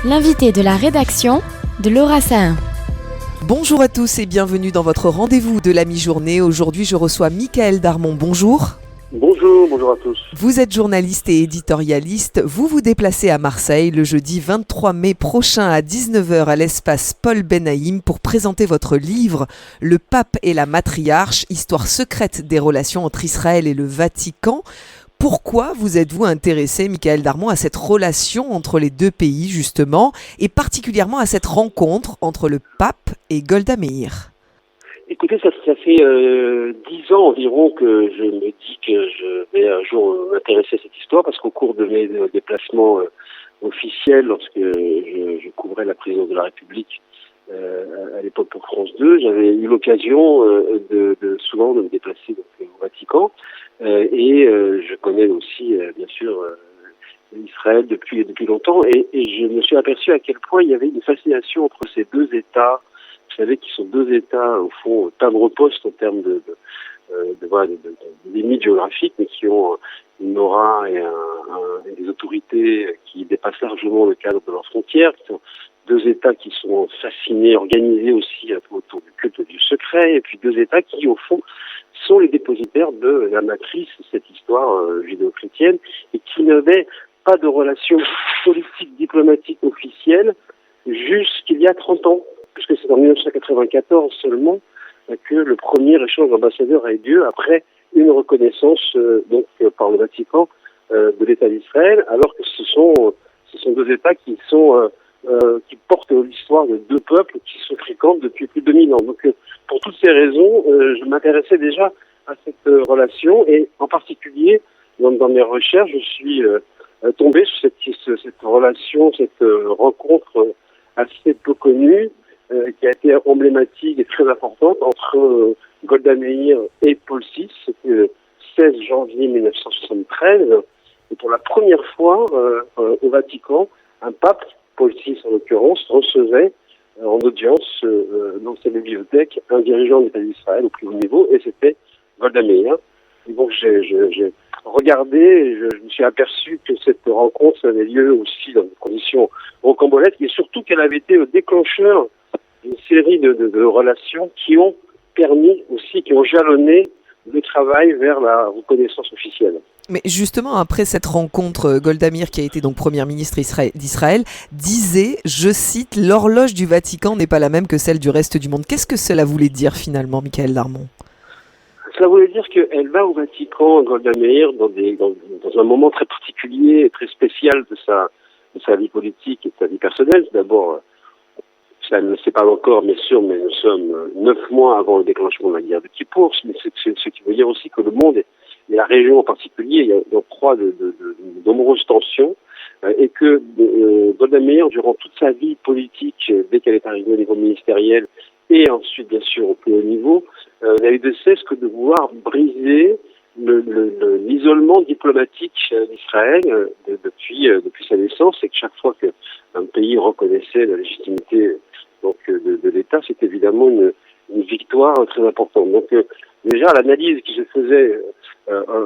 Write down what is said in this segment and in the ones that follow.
L'invité de la rédaction de Laura Sahin. Bonjour à tous et bienvenue dans votre rendez-vous de la mi-journée. Aujourd'hui, je reçois Michaël Darmon. Bonjour. Bonjour à tous. Vous êtes journaliste et éditorialiste. Vous vous déplacez à Marseille le jeudi 23 mai prochain à 19h à l'espace Paul Benhaïm pour présenter votre livre « Le pape et la matriarche, histoire secrète des relations entre Israël et le Vatican ». Pourquoi vous êtes-vous intéressé, Michaël Darmon, à cette relation entre les deux pays, justement, et particulièrement à cette rencontre entre le pape et Golda Meir ? Écoutez, ça fait 10 ans environ que je me dis que je vais un jour m'intéresser à cette histoire, parce qu'au cours de mes déplacements officiels, lorsque je couvrais la présidence de la République à l'époque pour France 2, j'avais eu l'occasion souvent de me déplacer au Vatican, et je connais aussi, bien sûr, Israël depuis longtemps, et je me suis aperçu à quel point il y avait une fascination entre ces deux États. Vous savez qu'ils sont deux États, au fond, timbre-poste en termes de limites géographiques, mais qui ont une aura et des autorités qui dépassent largement le cadre de leurs frontières, qui sont deux États qui sont fascinés, organisés aussi autour du culte du secret, et puis deux États qui, au fond, sont les dépositaires de la matrice de cette histoire judéo-chrétienne, et qui n'avaient pas de relations politiques, diplomatiques officielles jusqu'il y a 30 ans. Puisque c'est en 1994 seulement que le premier échange d'ambassadeurs a eu lieu après une reconnaissance par le Vatican de l'État d'Israël, alors que ce sont deux États qui portent l'histoire de deux peuples qui se fréquentent depuis plus de 2000 ans. Donc pour toutes ces raisons, je m'intéressais déjà à cette relation, et en particulier dans mes recherches, je suis tombé sur cette relation, cette rencontre assez peu connue, qui a été emblématique et très importante entre Golda Meir et Paul VI. C'était le 16 janvier 1973. Et pour la première fois au Vatican, un pape, Paul VI en l'occurrence, recevait en audience dans sa bibliothèque un dirigeant de l'État d'Israël au plus haut niveau, et c'était Golda Meir. Et donc j'ai regardé, et je me suis aperçu que cette rencontre avait lieu aussi dans des conditions rocambolesques, et surtout qu'elle avait été le déclencheur d'une série de relations qui ont permis aussi, qui ont jalonné le travail vers la reconnaissance officielle. Mais justement, après cette rencontre, Golda Meir, qui a été donc première ministre d'Israël, disait, je cite, « L'horloge du Vatican n'est pas la même que celle du reste du monde ». Qu'est-ce que cela voulait dire finalement, Michaël Darmon ? Cela voulait dire qu'elle va au Vatican, Golda Meir, dans un moment très particulier et très spécial de sa vie politique et de sa vie personnelle. D'abord, ça ne le sait pas encore, bien sûr, mais nous sommes 9 mois avant le déclenchement de la guerre de Kippour, mais ce qui veut dire aussi que le monde, et la région en particulier, il y a proie de nombreuses tensions, et que Golda Meir, durant toute sa vie politique, dès qu'elle est arrivée au niveau ministériel, et ensuite, bien sûr, au plus haut niveau, n'a eu de cesse que de vouloir briser l'isolement diplomatique d'Israël depuis sa naissance, et que chaque fois qu'un pays reconnaissait la légitimité de l'État, c'est évidemment une victoire très importante. Donc déjà, l'analyse que je faisais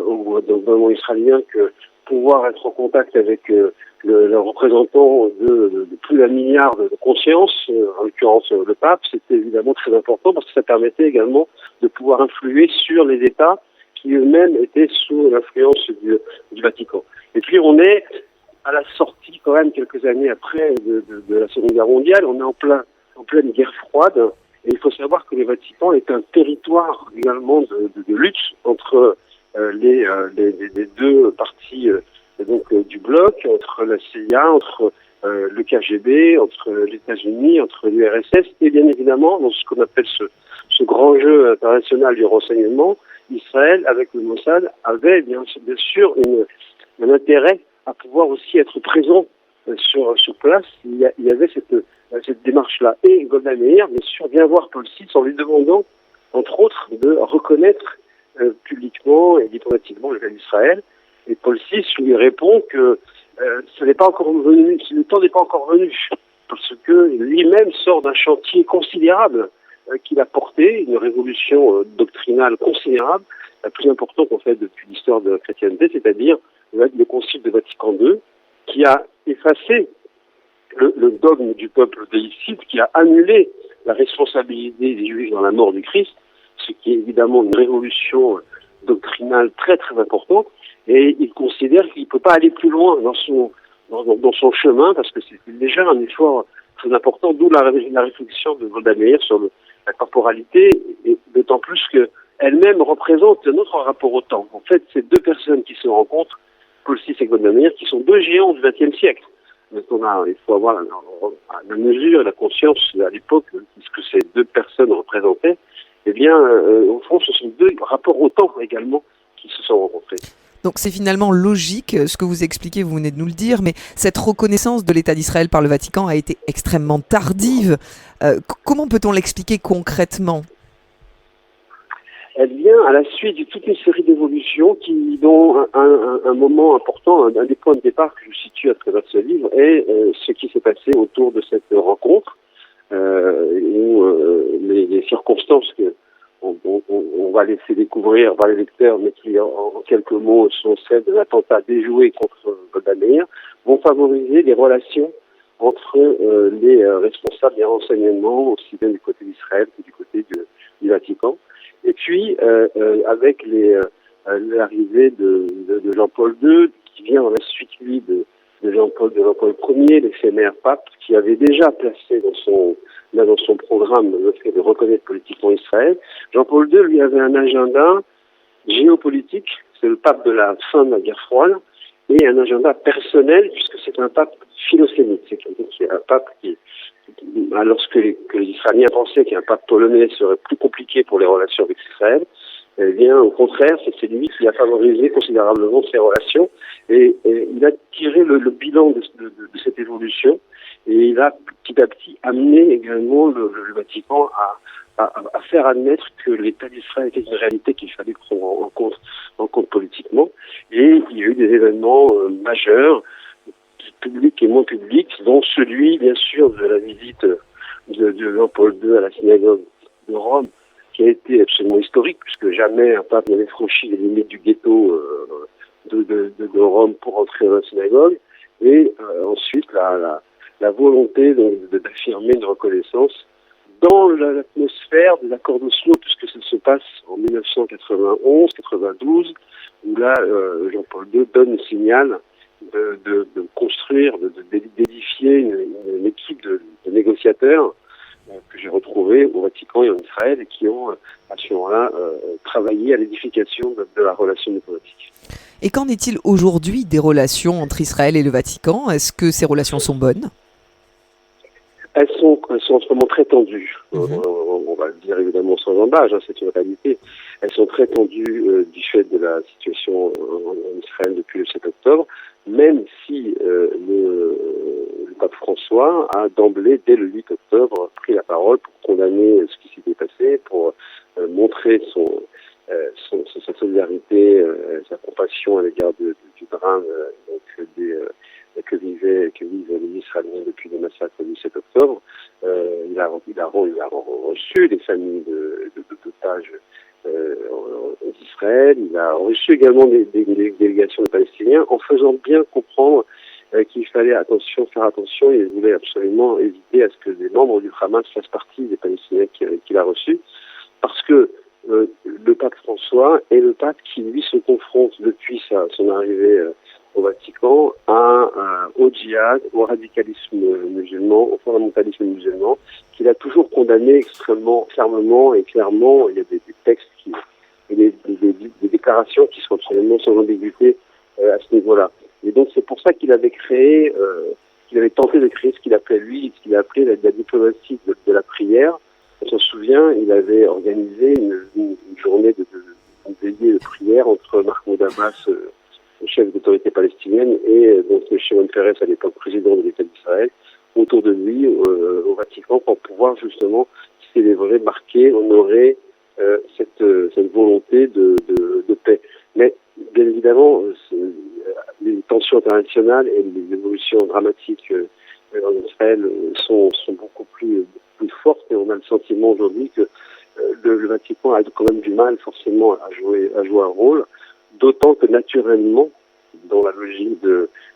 au gouvernement israélien, que pouvoir être en contact avec le représentant de plus d'un milliard de consciences, en l'occurrence le pape, c'était évidemment très important, parce que ça permettait également de pouvoir influer sur les États qui eux-mêmes étaient sous l'influence du Vatican. Et puis on est à la sortie, quand même, quelques années après de la Seconde Guerre mondiale, on est en pleine guerre froide, et il faut savoir que le Vatican est un territoire également de lutte entre les deux parties du bloc, entre la CIA, entre le KGB, entre les États-Unis, entre l'URSS, et bien évidemment, dans ce qu'on appelle ce grand jeu international du renseignement, Israël, avec le Mossad, avait bien sûr un intérêt à pouvoir aussi être présent sur place. Il y avait cette démarche-là. Et Golda Meir, bien sûr, vient voir Paul VI en lui demandant, entre autres, de reconnaître publiquement et diplomatiquement l'État d'Israël. Et Paul VI lui répond que ce n'est pas encore venu, le temps n'est pas encore venu, parce que lui-même sort d'un chantier considérable qu'il a porté, une révolution doctrinale considérable, la plus importante en fait depuis l'histoire de la chrétienté, c'est-à-dire le Concile de Vatican II, qui a effacé le dogme du peuple déicide qui a annulé la responsabilité des Juifs dans la mort du Christ, ce qui est évidemment une révolution doctrinale très très importante, et il considère qu'il ne peut pas aller plus loin dans son chemin, parce que c'est déjà un effort très important, d'où la réflexion de Golda Meir sur la corporalité, et d'autant plus qu'elle-même représente un autre rapport au temps. En fait, c'est deux personnes qui se rencontrent, Paul VI et Golda Meir, qui sont deux géants du XXe siècle. Maintenant, il faut avoir la mesure et la conscience à l'époque de ce que ces deux personnes représentaient. Eh bien, au fond, ce sont deux rapports au temps également qui se sont rencontrés. Donc c'est finalement logique, ce que vous expliquez, vous venez de nous le dire, mais cette reconnaissance de l'État d'Israël par le Vatican a été extrêmement tardive. Comment peut-on l'expliquer concrètement ? Elle vient à la suite de toute une série d'évolutions dont un moment important, un des points de départ que je situe à travers ce livre, est ce qui s'est passé autour de cette rencontre, où les circonstances on va laisser découvrir par les lecteurs, mais qui en quelques mots sont celles de l'attentat déjoué contre Golda Meir, vont favoriser les relations entre les responsables des renseignements, aussi bien du côté d'Israël que du côté du Vatican. Et puis, avec l'arrivée de Jean-Paul II, qui vient dans la suite, lui, de Jean-Paul Ier, l'éphémère pape, qui avait déjà placé dans son programme le fait de reconnaître politiquement Israël. Jean-Paul II, lui, avait un agenda géopolitique, c'est le pape de la fin de la guerre froide, et un agenda personnel, puisque c'est un pape philosémite. C'est un pape qui, lorsque les Israéliens pensaient qu'un pape polonais serait plus compliqué pour les relations avec Israël, eh bien, au contraire, c'est lui qui a favorisé considérablement ces relations, et il a tiré le bilan de cette évolution, et il a petit à petit amené également le Vatican à faire admettre que l'État d'Israël était une réalité qu'il fallait prendre en compte politiquement, et il y a eu des événements majeurs, publics et moins publics, dont celui, bien sûr, de la visite de Jean-Paul II à la synagogue de Rome, qui a été absolument historique, puisque jamais un pape n'avait franchi les limites du ghetto de Rome pour entrer dans la synagogue, et ensuite la volonté d'affirmer une reconnaissance dans l'atmosphère de l'accord d'Oslo, puisque ça se passe en 1991-92, où là, Jean-Paul II donne le signal de construire, d'édifier une équipe de négociateurs que j'ai retrouvés au Vatican et en Israël, et qui ont, à ce moment-là, travaillé à l'édification de la relation diplomatique. Et qu'en est-il aujourd'hui des relations entre Israël et le Vatican ? Est-ce que ces relations sont bonnes ? Elles sont en ce moment très tendues. On va le dire évidemment sans embâche, c'est une réalité. Elles sont très tendues du fait de la situation en Israël depuis le 7 octobre, même si le pape François a d'emblée, dès le 8 octobre, pris la parole pour condamner ce qui s'était passé, pour montrer sa solidarité, sa compassion à l'égard du drame que vivent les Israéliens depuis le massacre du 7 octobre. Il a reçu des familles d'otages d'Israël. Il a reçu également des délégations de Palestiniens, en faisant bien comprendre qu'il fallait faire attention, et il voulait absolument éviter à ce que les membres du Hamas fassent partie des Palestiniens qu'il a reçus, parce que le pape François est le pape qui, lui, se confronte depuis son arrivée au Vatican au djihad, au radicalisme musulman, au fondamentalisme musulman, qu'il a toujours condamné extrêmement fermement et clairement. Il y a des textes et des déclarations qui sont absolument sans ambiguïté à ce niveau-là. Et donc c'est pour ça qu'il avait tenté de créer ce qu'il appelait la diplomatie de la prière. On s'en souvient, il avait organisé une journée de veillée de prière entre Mahmoud Abbas, le chef d'autorité palestinienne, et donc Shimon Peres, à l'époque président de l'État d'Israël, autour de lui au Vatican, pour pouvoir justement célébrer, marquer, honorer cette volonté de paix. Mais bien évidemment, les tensions internationales et les évolutions dramatiques en Israël sont beaucoup plus fortes, et on a le sentiment aujourd'hui que le Vatican a quand même du mal forcément à jouer un rôle, d'autant que naturellement, dans la logique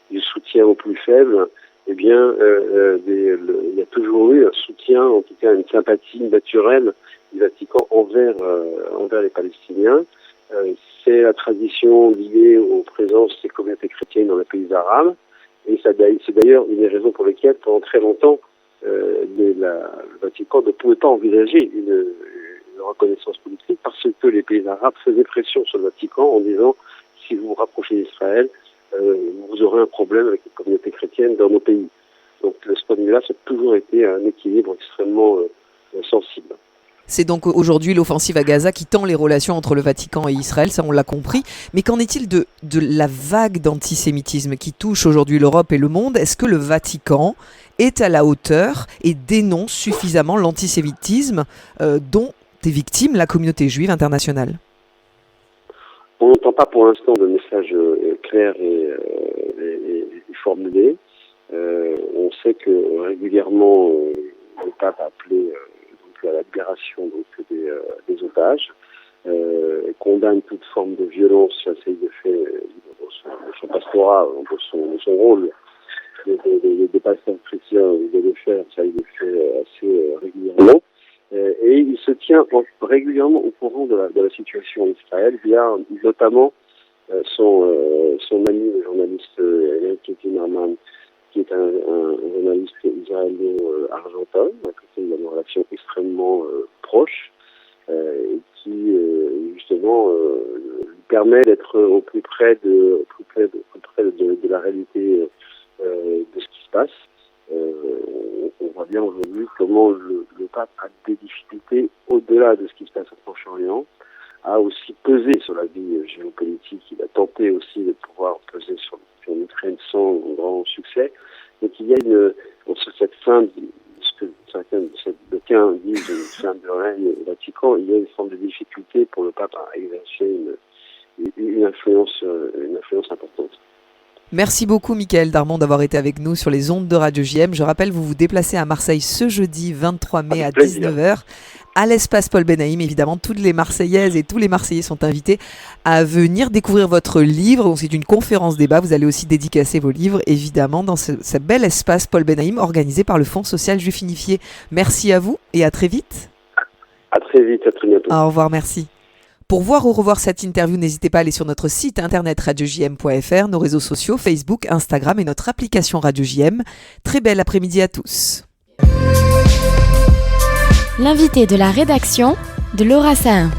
du soutien aux plus faibles, eh bien, il y a toujours eu un soutien, en tout cas une sympathie naturelle du Vatican envers les Palestiniens. C'est la tradition liée aux présences des communautés chrétiennes dans les pays arabes. Et c'est d'ailleurs une des raisons pour lesquelles, pendant très longtemps, le Vatican ne pouvait pas envisager une reconnaissance politique parce que les pays arabes faisaient pression sur le Vatican en disant si vous vous rapprochez d'Israël, vous aurez un problème avec les communautés chrétiennes dans nos pays. Donc de ce point de vue-là, ça a toujours été un équilibre extrêmement sensible. C'est donc aujourd'hui l'offensive à Gaza qui tend les relations entre le Vatican et Israël, ça on l'a compris. Mais qu'en est-il de la vague d'antisémitisme qui touche aujourd'hui l'Europe et le monde ? Est-ce que le Vatican est à la hauteur et dénonce suffisamment l'antisémitisme dont est victime la communauté juive internationale ? On n'entend pas pour l'instant de message clair et formulé. On sait que régulièrement le pape a appelé à la libération des otages, condamne toute forme de violence, ça il le fait dans son pastorat, dans son rôle des pasteurs chrétiens, de le faire, ça il le fait assez régulièrement. Et il se tient régulièrement au courant de la situation en Israël via notamment son ami le journaliste Elke Zimmerman, qui est un journaliste israélo-argentin, avec qui il y a une relation extrêmement proche, et qui justement lui permet d'être au plus près de la réalité de ce qui se passe. On voit bien aujourd'hui comment le pape a des difficultés au-delà de ce qui se passe au Proche-Orient, a aussi pesé sur la vie géopolitique. Il a tenté aussi de pouvoir peser sur l'Ukraine sans grand succès. Donc il y a cette fin, ce que certains disent une fin de règne au Vatican, il y a une forme de difficulté pour le pape à exercer une influence importante. Merci beaucoup Michael Darmon d'avoir été avec nous sur les ondes de Radio JM. Je rappelle, vous vous déplacez à Marseille ce jeudi 23 mai à 19h à l'espace Paul Benaïm. Évidemment, toutes les Marseillaises et tous les Marseillais sont invités à venir découvrir votre livre. Donc, c'est une conférence débat. Vous allez aussi dédicacer vos livres, évidemment, dans ce bel espace Paul Benaïm organisé par le Fonds social juif unifié. Merci à vous et à très vite. À très vite, à très bientôt. Au revoir, merci. Pour voir ou revoir cette interview, n'hésitez pas à aller sur notre site internet radiojm.fr, nos réseaux sociaux, Facebook, Instagram et notre application Radio JM. Très bel après-midi à tous. L'invité de la rédaction de Laura Sahin.